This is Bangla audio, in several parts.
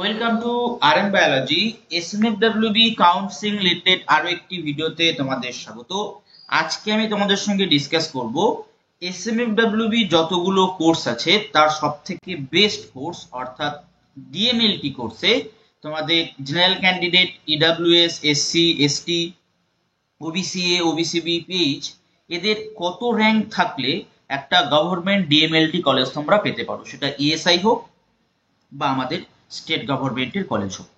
Welcome to RN biology. SMFWB counselling related আরো একটি ভিডিওতে তোমাদের স্বাগত। আজকে আমি তোমাদের সঙ্গে ডিসকাস করব এসএমএফডব্লিউবি যতগুলো কোর্স আছে তার সবথেকে বেস্ট কোর্স অর্থাৎ ডিএমএলটি কোর্সে তোমাদের general candidate, EWS, SC, ST, OBC-A, OBC B, pH এদের কত র্যাঙ্ক থাকলে একটা গভর্নমেন্ট ডিএমএলটি কলেজ তোমরা পেতে পারো, সেটা ইএসআই হোক বা আমাদের স্টেট গভর্নমেন্টের কলেজ হোক।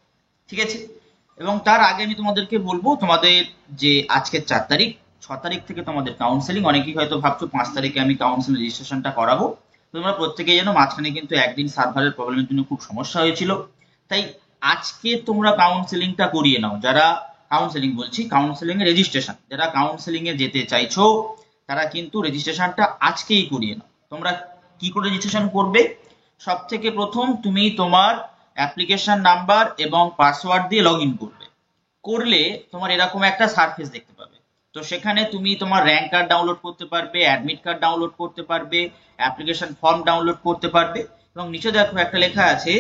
ঠিক আছে, এবং তার আগে আমি তোমাদেরকে বলবো তোমাদের যে আজকের 4 তারিখ, 6 তারিখ থেকে তোমাদের কাউন্সেলিং। অনেকেই হয়তো ভাবছো 5 তারিখে আমি কাউন্সিলিং রেজিস্ট্রেশনটা করাবো। তোমরা প্রত্যেকেই জানো মাঝখানে কিন্তু একদিন সার্ভারের প্রবলেমের জন্য খুব সমস্যা হয়েছিল, তাই আজকে তোমরা কাউন্সেলিংটা করিয়ে নাও। যারা কাউন্সেলিং এর রেজিস্ট্রেশন, যারা কাউন্সেলিং এ যেতে চাইছো তারা কিন্তু রেজিস্ট্রেশনটা আজকেই করিয়ে নাও। তোমরা কি করে রেজিস্ট্রেশন করবে? সব থেকে প্রথম তুমি তোমার অ্যাপ্লিকেশন নাম্বার এবং পাসওয়ার্ড দিয়ে লগ ইন করলে তোমার এরকম একটা সারফেস দেখতে পাবে। তো সেখানে তুমি তোমার র্যাঙ্ক কার্ড ডাউনলোড করতে পারবে, অ্যাডমিট কার্ড ডাউনলোড করতে পারবে, অ্যাপ্লিকেশন ফর্ম ডাউনলোড করতে পারবে, এবং নিচে দেখো একটা লেখা আছে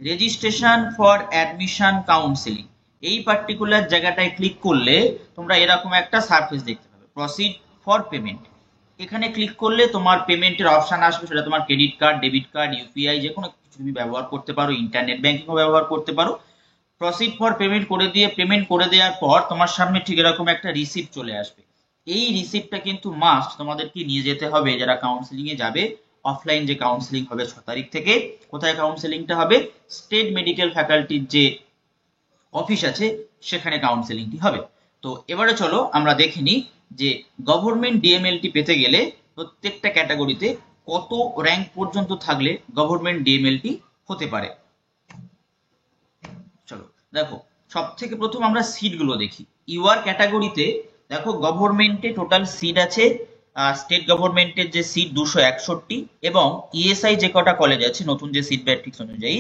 রেজিস্ট্রেশন ফর অ্যাডমিশন কাউন্সেলিং। এই পার্টিকুলার জায়গাটায় ক্লিক করলে তোমরা এরকম একটা সারফেস দেখতে পাবে, প্রসিড ফর পেমেন্ট। এখানে ক্লিক করলে তোমার পেমেন্টের অপশন আসবে, সেটা তোমার credit card, debit card, UPI যে কোনো কিছু তুমি ব্যবহার করতে পারো, ইন্টারনেট ব্যাংকিংও ব্যবহার করতে পারো। প্রসিড ফর পেমেন্ট করে দেওয়ার পর তোমার সামনে ঠিক এরকম একটা রিসিপ্ট চলে আসবে। এই রিসিপ্টটা কিন্তু মাস্ট তোমাদেরকে নিয়ে যেতে হবে যারা কাউন্সিলিং এ যাবে। অফলাইন যে কাউন্সিলিং হবে 6 তারিখ থেকে, কোথায় কাউন্সিলিংটা হবে? স্টেট মেডিকেল ফ্যাকাল্টির যে অফিস আছে সেখানে কাউন্সিলিংটি হবে। তো এবারে চলো আমরা দেখে নিই যে গভর্নমেন্ট ডিএমএলটি পেতে গেলে প্রত্যেকটা ক্যাটাগরিতে কত র্যাঙ্ক পর্যন্ত থাকলে গভর্নমেন্ট ডিএমএলটি হতে পারে। চলো দেখো, সব থেকে প্রথম আমরা সিটগুলো দেখি। ইউআর ক্যাটাগরিতে দেখো গভর্নমেন্টে টোটাল সিট আছে, স্টেট গভর্নমেন্টের যে সিট 261, এবং ইএসআই যে কটা কলেজ আছে নতুন যে সিট ম্যাট্রিক্স অনুযায়ী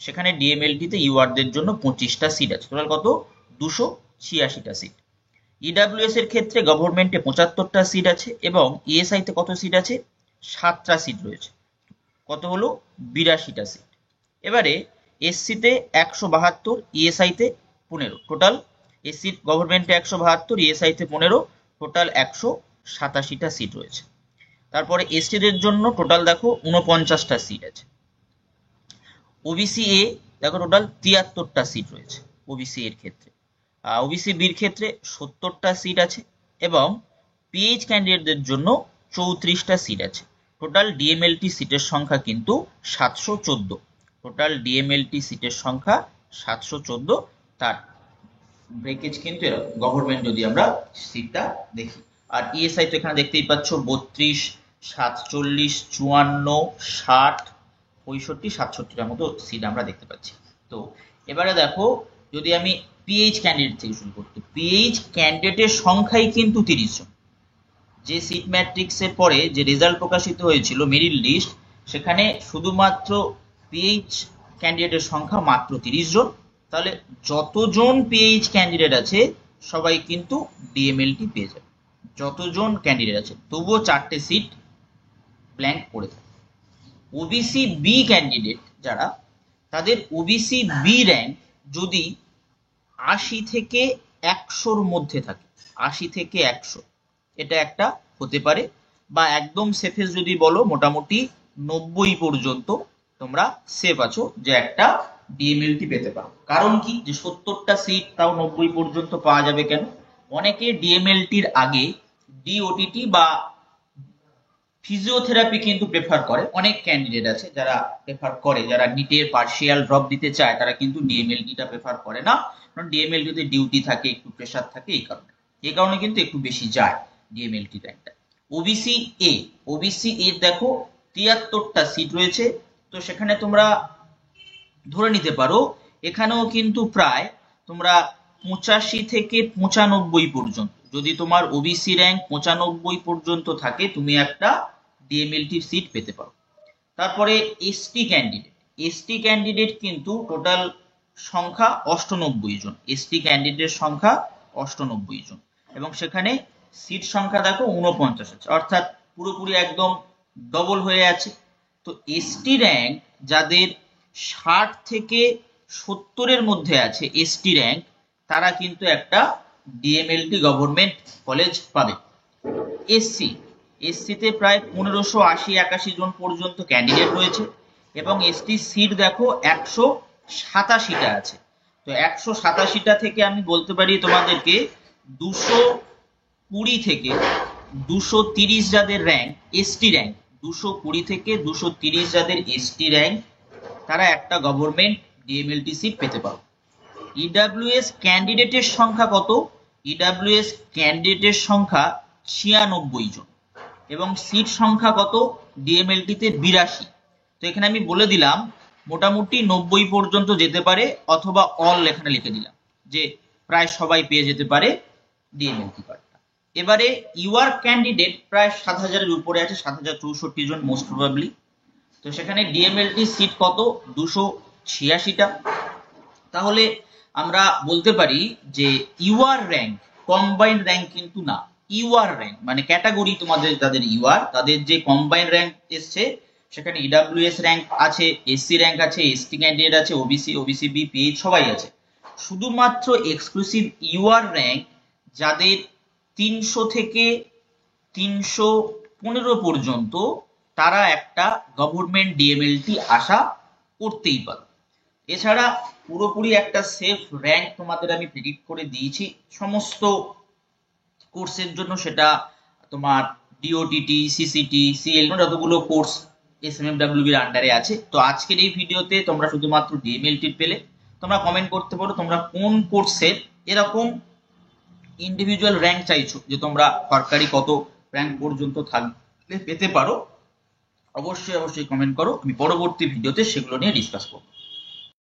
সেখানে ডিএমএলটিতে ইউআরদের জন্য 25টা সিট আছে। টোটাল কত? 286টা সিট। ইডব্লিউএস এর ক্ষেত্রে গভর্নমেন্টে 75টা সিট আছে, এবং ইএসআই তে কত সিট আছে? 7টা সিট রয়েছে। কত হলো? 82টা সিট। এবারে এসসি তে 172, ইএসআই তে 15। টোটাল এসসি গভর্নমেন্টে 172, ইএসআই তে 15, টোটাল 187টা সিট রয়েছে। তারপরে এসটি দের জন্য টোটাল দেখো 49টা সিট আছে। ওবিসি এ দেখো টোটাল 73টা সিট রয়েছে ওবিসি এর ক্ষেত্রে। ওবিসি বির ক্ষেত্রে 70টা সিট আছে, এবং পিএইচ ক্যান্ডিডেটদের জন্য 34টা সিট আছে। টোটাল ডিএমএলটি সিটের সংখ্যা কিন্তু 714। টোটাল ডিএমএলটি সিটের সংখ্যা 714। তার ব্রেকেজ কিন্তু এরকম গভর্নমেন্ট যদি আমরা সিটটা দেখি। আর ইএসআই তো এখানে দেখতেই পাচ্ছ 32, 47, 54, 60, 65, 67টার মতো সিট আমরা দেখতে পাচ্ছি। তো এবারে দেখো, যদি আমি পিএইচ ক্যান্ডিডেট থেকে শুরু করতে, পিএইচ ক্যান্ডিডেটের সংখ্যাই কিন্তু 30 জন। যে সিট ম্যাট্রিক্সের পরে যে রেজাল্ট প্রকাশিত হয়েছিল মেরিট লিস্ট, সেখানে শুধুমাত্র পিএইচ ক্যান্ডিডেটের সংখ্যা মাত্র 30 জন। তাহলে যতজন পিএইচ ক্যান্ডিডেট আছে সবাই কিন্তু ডিএমএলটি পেয়ে যাবে। যতজন ক্যান্ডিডেট আছে, তবুও 4টে সিট ব্ল্যাঙ্ক পড়ে থাকে। ওবিসি বি ক্যান্ডিডেট যারা, তাদের ওবিসি বি র্যাঙ্ক যদি 80 থেকে 100-র মধ্যে থাকে, 80 থেকে 100 এটা একটা হতে পারে, বা একদম সেফেস যদি বলো মোটামুটি 90 পর্যন্ত তোমরা সেফ আছো যে একটা ডিএমএলটি পেতে পারো। কারণ কি, যে 70টা সিট তাও 90 পর্যন্ত পাওয়া যাবে কেন? অনেকে ডিএমএলটির আগে ডিওটিটি বা ফিজিওথেরাপি কিন্তু প্রেফার করে। অনেক ক্যান্ডিডেট আছে যারা প্রেফার করে, যারা নিটের পার্শিয়াল ড্রপ দিতে চায় তারা কিন্তু ডিএমএলটিটা প্রেফার করে না, কারণ ডিএমএলটিতে ডিউটি থাকে, একটু প্রেশার থাকে, এই কারণে কিন্তু একটু বেশি যায় ডিএমএলটি র্যাঙ্কটা। ওবিসি এর দেখো 73টা সিট রয়েছে। তো সেখানে তোমরা ধরে নিতে পারো এখানেও কিন্তু প্রায় তোমরা 85 থেকে 95 পর্যন্ত, যদি তোমার ওবিসি র্যাঙ্ক 95 পর্যন্ত থাকে, তুমি একটা ডিএমএলটি সিট পেতে পারো। তারপরে এসটি ক্যান্ডিডেট কিন্তু টোটাল সংখ্যা 98 জন। এসটি ক্যান্ডিডেটের সংখ্যা 98 জন, এবং সেখানে সিট সংখ্যা দেখো 49 আছে, অর্থাৎ পুরোপুরি একদম ডবল হয়ে আছে। তো এসটি র্যাঙ্ক যাদের 60 থেকে 70-এর মধ্যে আছে এসটি র্যাঙ্ক, তারা কিন্তু একটা ডিএমএলটি গভর্নমেন্ট কলেজ পাবে। এসসিতে প্রায় 1580-81 জন পর্যন্ত ক্যান্ডিডেট রয়েছে এবং এসটি সিট দেখো 187টা আছে। তো 187টা থেকে আমি বলতে পারি তোমাদেরকে 220 থেকে 230 যাদের র্যাঙ্ক এসটি র্যাঙ্ক, 220 থেকে 230 যাদের এসটি র্যাঙ্ক, তারা একটা গভর্নমেন্ট ডিএমএলটি সিট পেতে পারো। ইডাব্লিউএস ক্যান্ডিডেটের সংখ্যা কত? ইডাব্লিউএস ক্যান্ডিডেটের সংখ্যা 96 জন এবং সিট সংখ্যা কত ডিএমএলটিতে? 82। তো এখানে আমি বলে দিলাম মোটামুটি 90 পর্যন্ত যেতে পারে, অথবা অল এখানে লিখে দিলাম যে প্রায় সবাই পেয়ে যেতে পারে ডিএমএলটি কার্ডটা। এবারে ইউআর ক্যান্ডিডেট প্রায় 7000-এর উপরে আছে, 7064 জন মোস্ট প্রবাবলি। তো সেখানে ডিএমএলটি সিট কত? 286টা। তাহলে আমরা বলতে পারি যে ইউআর র্যাঙ্ক কম্বাইন্ড র্যাঙ্ক কিন্তু না, ইউআর র্যাঙ্ক মানে ক্যাটাগরি তোমাদের যাদের ইউআর তাদের যে কম্বাইন্ড র্যাঙ্ক এসছে সেখানে ইডাব্লিউএস র্যাঙ্ক আছে, এসসি র্যাঙ্ক আছে, এসটি ক্যান্ডিডেট আছে, ওবিসি বি, পিএইচ সবাই আছে। শুধুমাত্র এক্সক্লুসিভ ইউআর র্যাঙ্ক যাদের 300 থেকে 315 পর্যন্ত, তারা একটা গভর্নমেন্ট ডিএমএলটি আশা করতেই পারে। এছাড়া পুরোপুরি একটা সেফ র্যাঙ্ক তোমাদের আমি প্রেডিক্ট করে দিয়েছি সমস্ত কোর্সের জন্য, সেটা তোমার ডিওটিটি, সিসিটি, সিএল যতগুলো কোর্স এসএমএমডব্লিউবির আন্ডারে আছে। তো আজকের এই ভিডিওতে তোমরা শুধুমাত্র ডিএমএলটি পেলে। তোমরা কমেন্ট করতে পারো তোমরা কোন কোর্সের এরকম ইন্ডিভিজুয়াল র্যাঙ্ক চাইছো, যে তোমরা সরকারি কত র্যাঙ্ক পর্যন্ত থাকলে পেতে পারো। অবশ্যই কমেন্ট করো, আমি পরবর্তী ভিডিওতে সেগুলো নিয়ে ডিসকাস করবো।